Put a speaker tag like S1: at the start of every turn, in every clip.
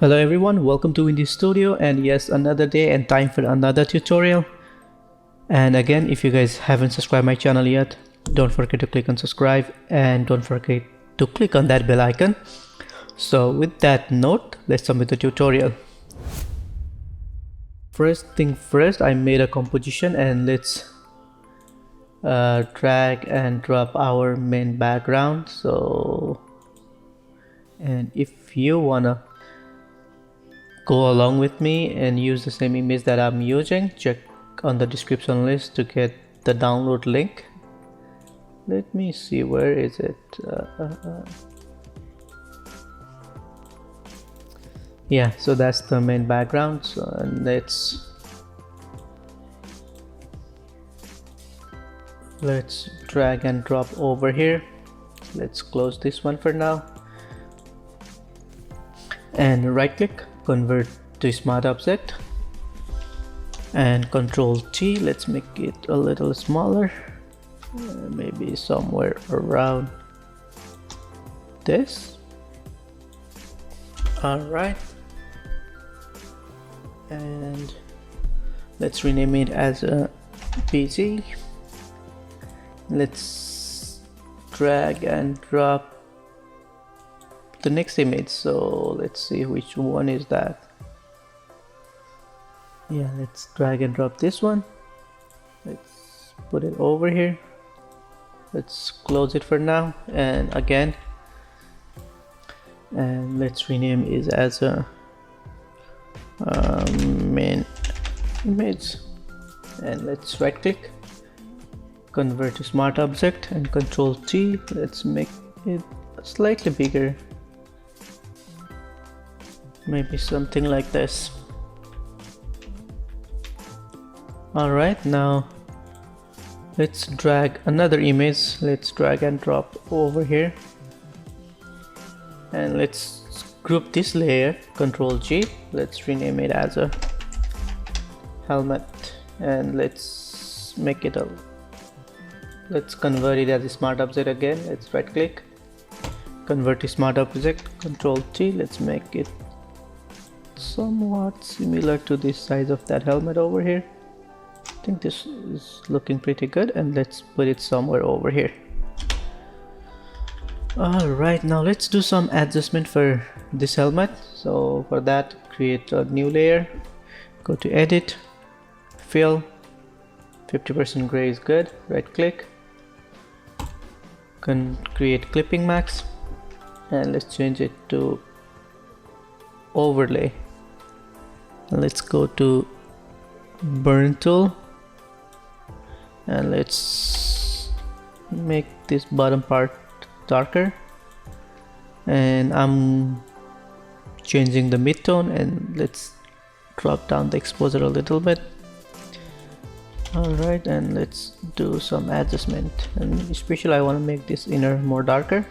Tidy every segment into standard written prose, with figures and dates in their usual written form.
S1: Hello everyone, welcome to Windy Studio, and yes, another day and time for another tutorial. And again, if you guys haven't subscribed my channel yet, don't forget to click on subscribe and don't forget to click on that bell icon. So with that note, let's start with the tutorial. First thing first, I made a composition and let's drag and drop our main background. And if you wanna go along with me and use the same image that I'm using, check on the description list to get the download link. Let me see, where is it? Yeah, so that's the main background. So let's drag and drop over here. Let's close this one for now and right click, convert to smart object, and Control T. Let's make it a little smaller, maybe somewhere around this. Alright, and let's rename it as a PC. Let's drag and drop the next image, so let's see which one is that. Yeah, let's drag and drop this one. Let's put it over here. Let's close it for now, and again, and let's rename it as a main image, and let's right click, convert to smart object, and Control T. Let's make it slightly bigger, maybe something like this. Alright, now let's drag another image. Let's drag and drop over here, and let's group this layer, Control G. Let's rename it as a helmet, and let's convert it as a smart object again. Let's right click, convert to smart object, Control T. Let's make it somewhat similar to the size of that helmet over here. I think this is looking pretty good, and let's put it somewhere over here. Alright, now let's do some adjustment for this helmet. So for that, create a new layer, go to edit, fill, 50% gray is good, right click, create clipping max, and let's change it to overlay. And let's go to burn tool, and let's make this bottom part darker, and I'm changing the midtone, and let's drop down the exposure a little bit. Alright, and let's do some adjustment, and especially I want to make this inner more darker,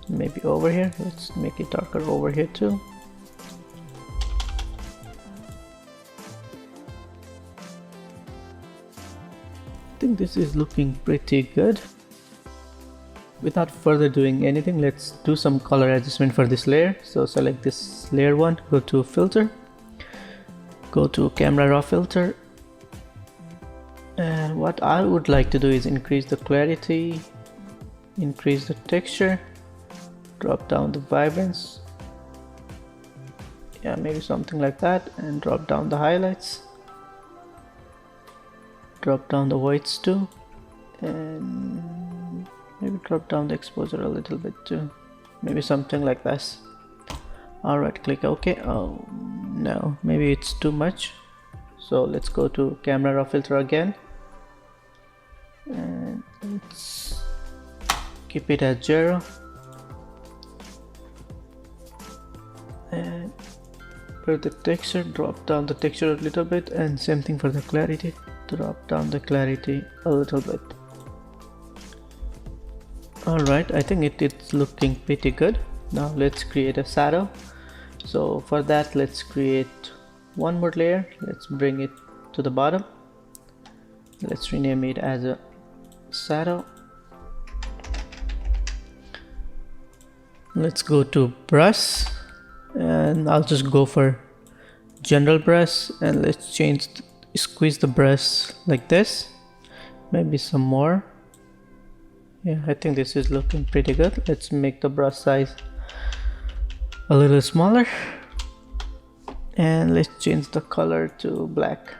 S1: maybe over here. Let's make it darker over here too. I think this is looking pretty good. Without further doing anything, let's do some color adjustment for this layer. So select this layer one, go to filter, go to camera raw filter, and what I would like to do is increase the clarity, increase the texture, drop down the vibrance, yeah, maybe something like that, and drop down the highlights, drop down the whites too, and maybe drop down the exposure a little bit too, maybe something like this. Alright, click OK. Oh no, maybe it's too much, so let's go to camera raw filter again, and let's keep it at 0, and for the texture, drop down the texture a little bit, and same thing for the clarity, drop down the clarity a little bit. Alright, I think it's looking pretty good. Now let's create a shadow. So for that, let's create one more layer. Let's bring it to the bottom. Let's rename it as a shadow. Let's go to brush, and I'll just go for general brush, and let's squeeze the brush like this, maybe some more. Yeah, I think this is looking pretty good. Let's make the brush size a little smaller, and let's change the color to black.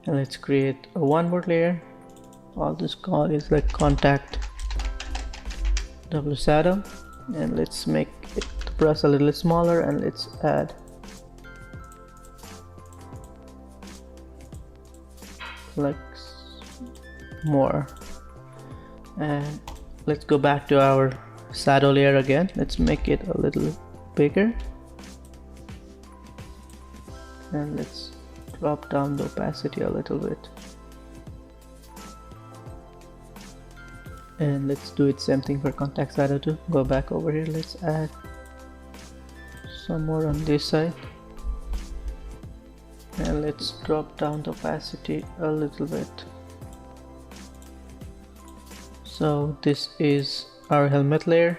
S1: And let's create one more layer. All this call is like contact double shadow, and let's make the brush a little smaller, and let's add like more, and let's go back to our shadow layer again. Let's make it a little bigger, and let's drop down the opacity a little bit, and let's do it same thing for contact shadow too. Go back over here, let's add some more on this side, and let's drop down the opacity a little bit. So this is our helmet layer,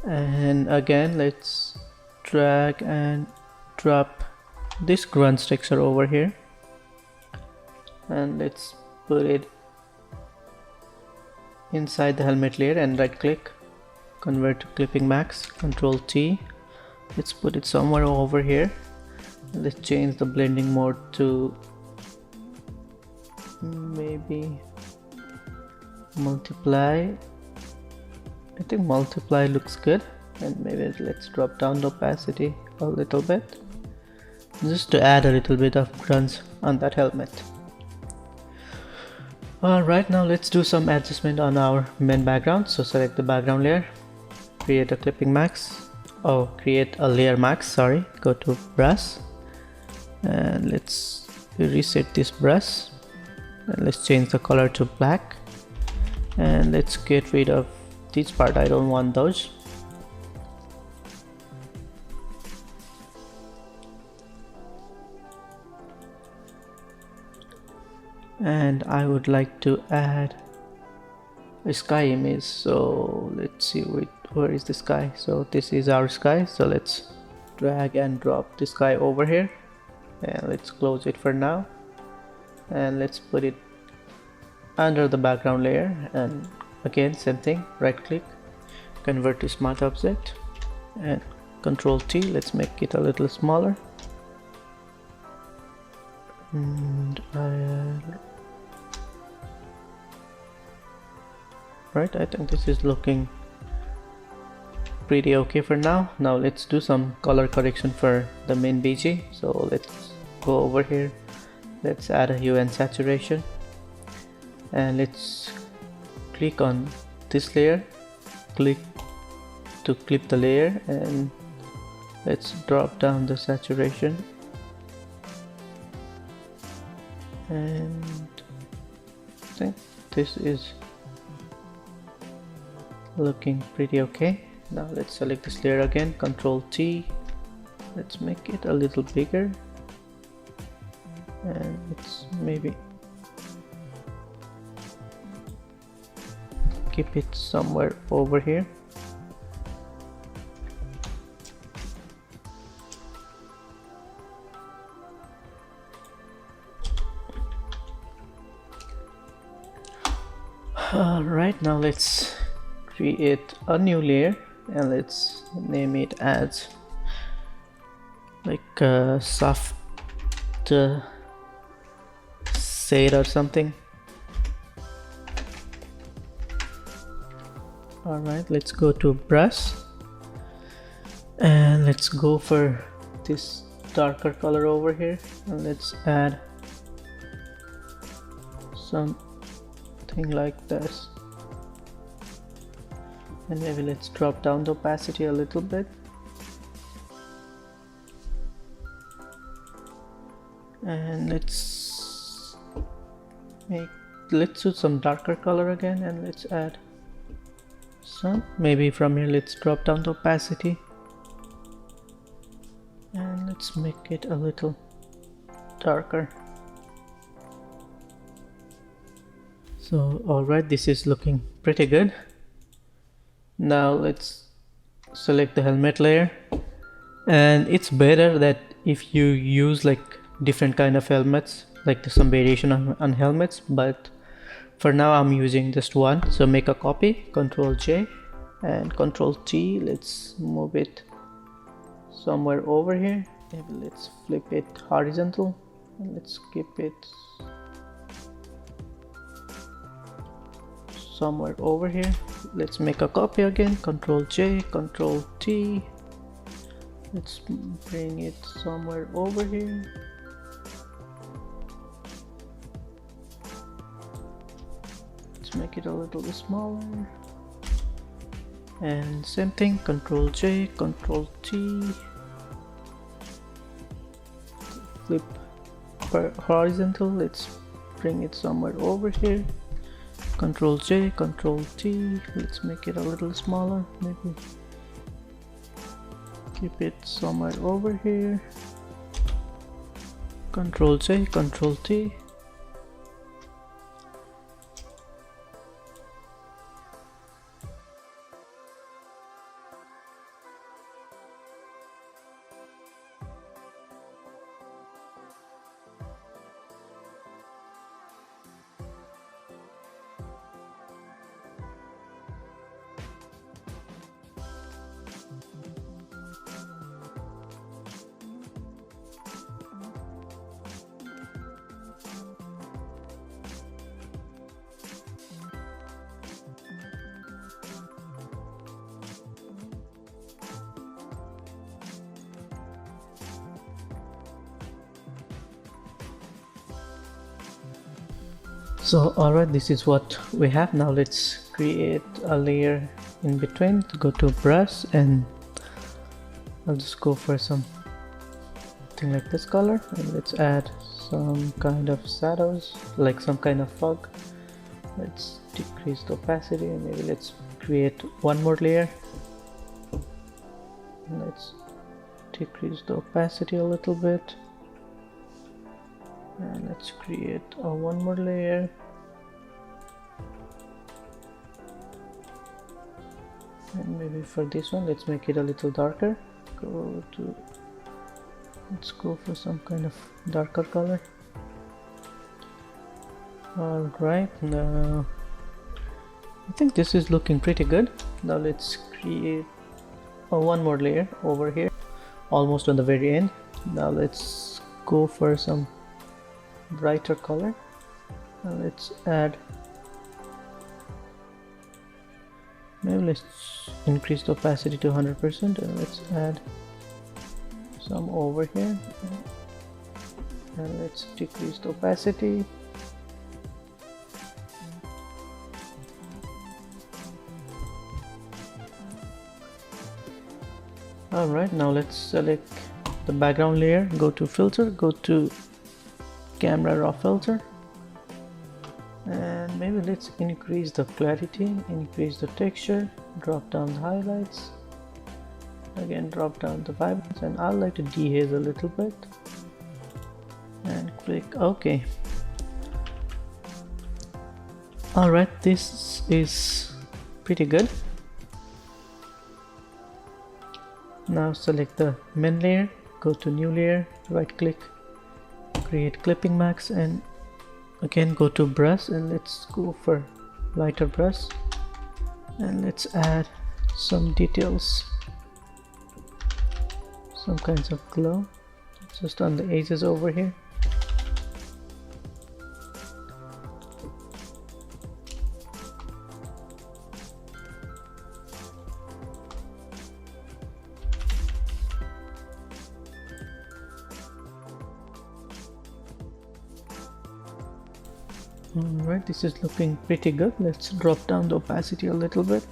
S1: and again let's drag and drop this grunge texture over here, and let's put it inside the helmet layer, and right click, convert to clipping max, Control T. Let's put it somewhere over here. Let's change the blending mode to maybe multiply. I think multiply looks good, and maybe let's drop down the opacity a little bit, just to add a little bit of grunge on that helmet. Alright, now let's do some adjustment on our main background. So select the background layer, create a clipping max, create a layer max, sorry, go to brush, and let's reset this brush, and let's change the color to black, and let's get rid of this part. I don't want those. And I would like to add a sky image, so let's see where is the sky. So this is our sky, so let's drag and drop the sky over here, and let's close it for now, and let's put it under the background layer, and again same thing, right click, convert to smart object, and Control T. Let's make it a little smaller, and right, I think this is looking pretty okay for now. Now let's do some color correction for the main BG. So let's go over here, let's add a hue and saturation, and let's click on this layer, click to clip the layer, and let's drop down the saturation, and I think this is looking pretty okay. Now let's select this layer again, Control T, let's make it a little bigger, and let's maybe keep it somewhere over here. Alright, now let's create a new layer, and let's name it as like soft shade or something. Alright, let's go to brush, and let's go for this darker color over here, and let's add something like this, and maybe let's drop down the opacity a little bit, and let's do some darker color again, and let's add some, maybe from here let's drop down the opacity, and let's make it a little darker. So alright, this is looking pretty good. Now let's select the helmet layer, and it's better that if you use like different kind of helmets, like some variation on helmets, but for now I'm using just one. So make a copy, Ctrl J and Ctrl T. Let's move it somewhere over here. Maybe let's flip it horizontal, and let's keep it somewhere over here. Let's make a copy again, Ctrl J, Ctrl T. Let's bring it somewhere over here. Let's make it a little bit smaller. And same thing, Ctrl J, Ctrl T. Flip horizontal. Let's bring it somewhere over here. Ctrl J, Ctrl T. Let's make it a little smaller. Maybe keep it somewhere over here. Ctrl J, Ctrl T. So alright, this is what we have. Now let's create a layer in between. Go to brush, and I'll just go for something like this color, and let's add some kind of shadows, like some kind of fog. Let's decrease the opacity, and maybe let's create one more layer. Let's decrease the opacity a little bit, and let's create one more layer. And maybe for this one, let's make it a little darker. Let's go for some kind of darker color. Alright, now I think this is looking pretty good. Now let's create one more layer over here, almost on the very end. Now let's go for some brighter color. Now let's add, maybe let's increase the opacity to 100%, and let's add some over here, and let's decrease the opacity. Alright, now let's select the background layer, go to filter, go to camera raw filter, and maybe let's increase the clarity, increase the texture, drop down the highlights, again drop down the vibrance, and I like to dehaze a little bit, and click OK. Alright, this is pretty good. Now select the main layer, go to new layer, right click, create clipping mask, and again go to brush, and let's go for lighter brush, and let's add some details, some kinds of glow just on the edges over here. Alright, this is looking pretty good. Let's drop down the opacity a little bit,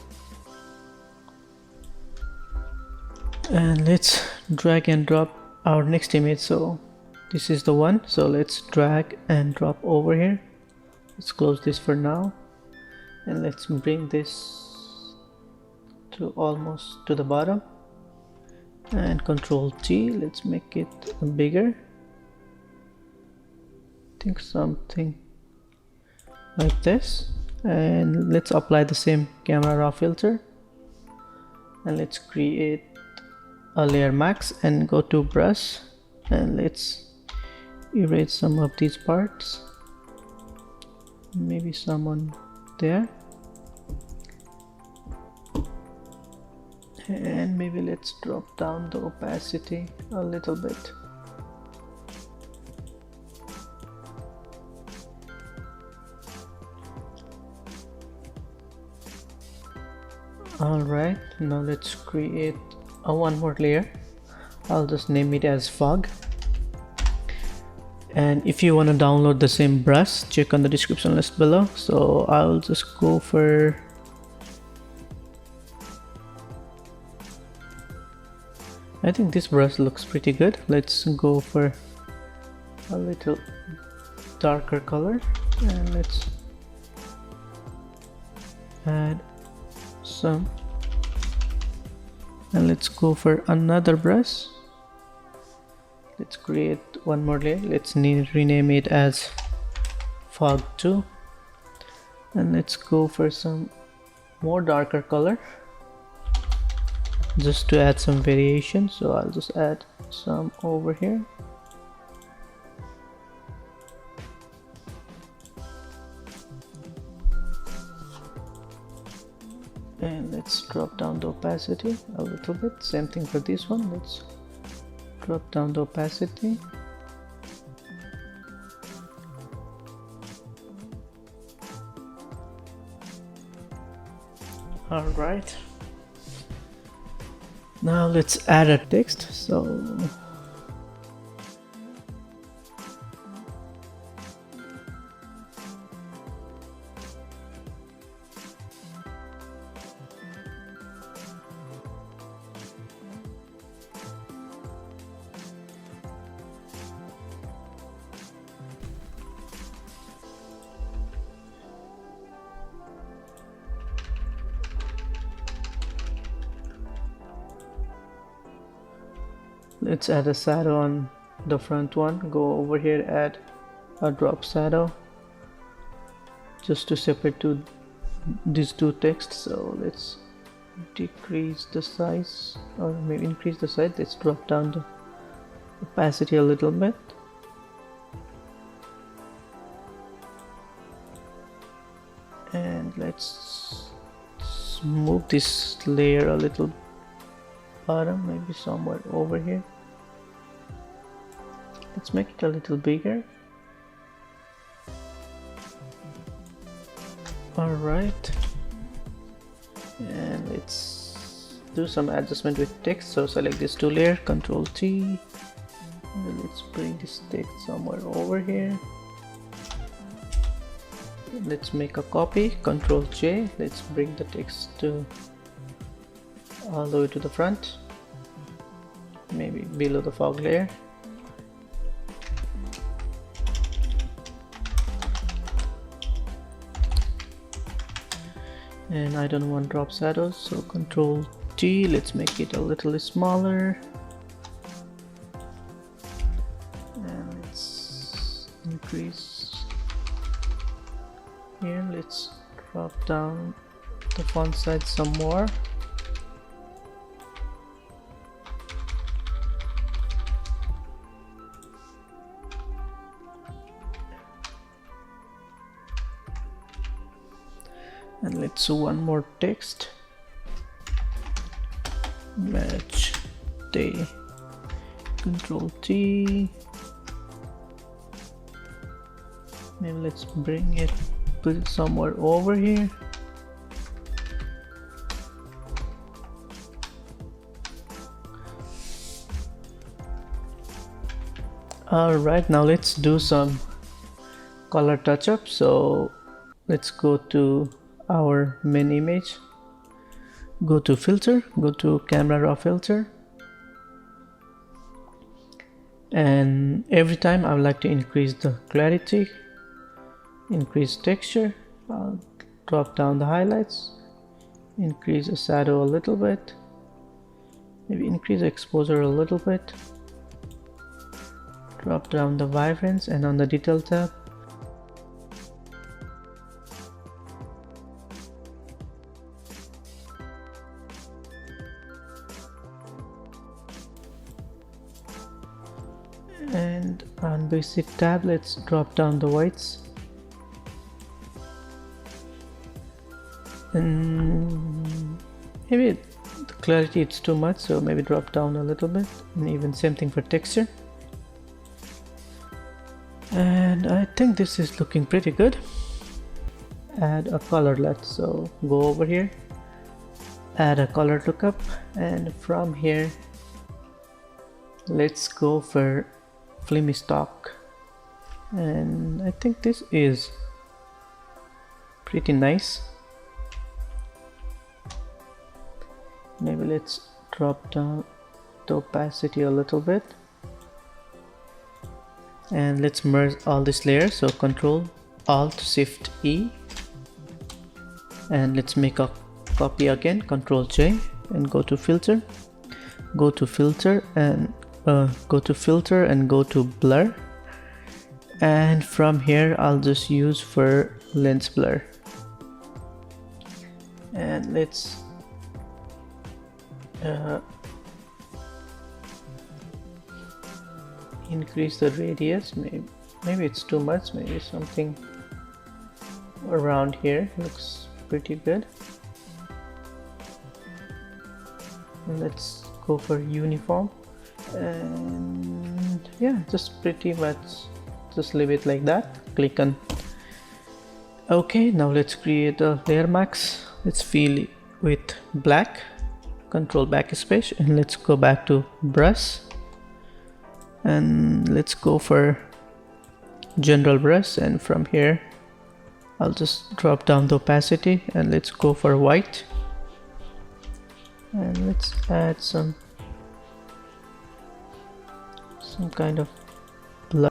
S1: and let's drag and drop our next image. So this is the one, so let's drag and drop over here. Let's close this for now, and let's bring this to almost to the bottom, and Ctrl T. Let's make it bigger. I think something like this, and let's apply the same camera raw filter, and let's create a layer max and go to brush, and let's erase some of these parts, maybe some on there, and maybe let's drop down the opacity a little bit. Alright, now let's create one more layer. I'll just name it as fog. And if you want to download the same brush, check on the description list below. So I'll just go for I think this brush looks pretty good. Let's go for a little darker color, and let's add some, and let's go for another brush. Let's create one more layer. Let's rename it as fog 2, and let's go for some more darker color just to add some variation. So I'll just add some over here. And let's drop down the opacity a little bit. Same thing for this one. Let's drop down the opacity. All right. Now let's add a text. So let's add a shadow on the front one. Go over here, add a drop shadow just to separate these two texts. So let's decrease the size, or maybe increase the size. Let's drop down the opacity a little bit. And let's move this layer a little bottom, maybe somewhere over here. Let's make it a little bigger. Alright, and let's do some adjustment with text. So select this two layer, Ctrl T, and let's bring this text somewhere over here. Let's make a copy, Ctrl J. Let's bring the text all the way to the front, maybe below the fog layer. And I don't want drop shadows, so Ctrl T. Let's make it a little smaller, and let's increase here. Let's drop down the font size some more. And let's do one more text, match day, Ctrl T. Maybe let's bring it, put it somewhere over here. Alright, now let's do some color touch-up. So let's go to our main image, go to filter, go to camera raw filter, and every time I would like to increase the clarity, increase texture. I'll drop down the highlights, increase the shadow a little bit, maybe increase the exposure a little bit, drop down the vibrance, and on the detail tab And on basic tab, let's drop down the whites. And maybe the clarity it's too much, so maybe drop down a little bit. And even same thing for texture. And I think this is looking pretty good. Add a color LUT, so go over here, add a color lookup, and from here let's go for filmy stock. And I think this is pretty nice. Maybe let's drop down the opacity a little bit, and let's merge all these layers. So Control Alt Shift E, and let's make a copy again. Control J, and go to filter, go to filter, and go to blur, and from here I'll just use for lens blur, and let's increase the radius. Maybe it's too much, maybe something around here looks pretty good. And let's go for uniform, and yeah, just pretty much just leave it like that. Click on OK. Now let's create a layer mask. Let's fill it with black, Control backspace, and let's go back to brush, and let's go for general brush, and from here I'll just drop down the opacity, and let's go for white, and let's add some kind of blur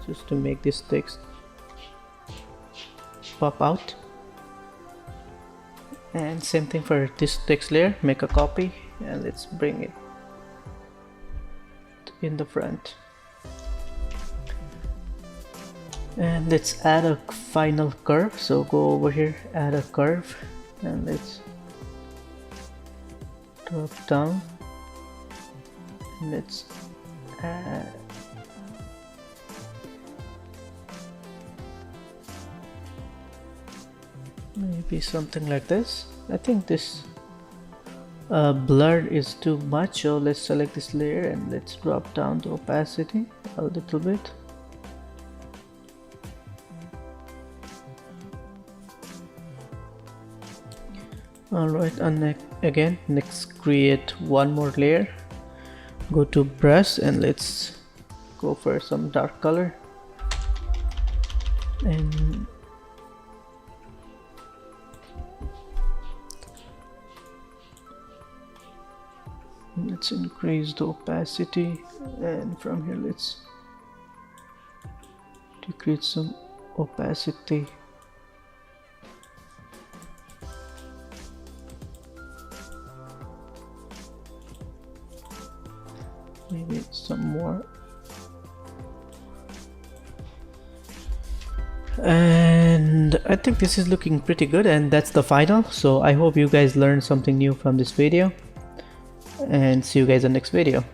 S1: just to make this text pop out. And same thing for this text layer, make a copy, and let's bring it in the front. And let's add a final curve, so go over here, add a curve, and let's drop down, and let's add maybe something like this. I think this blur is too much, so let's select this layer and let's drop down the opacity a little bit. Alright, and again, next create one more layer, go to brush, and let's go for some dark color, and let's increase the opacity, and from here let's decrease some opacity. Maybe some more. And I think this is looking pretty good, and that's the final. So I hope you guys learned something new from this video, and see you guys in the next video.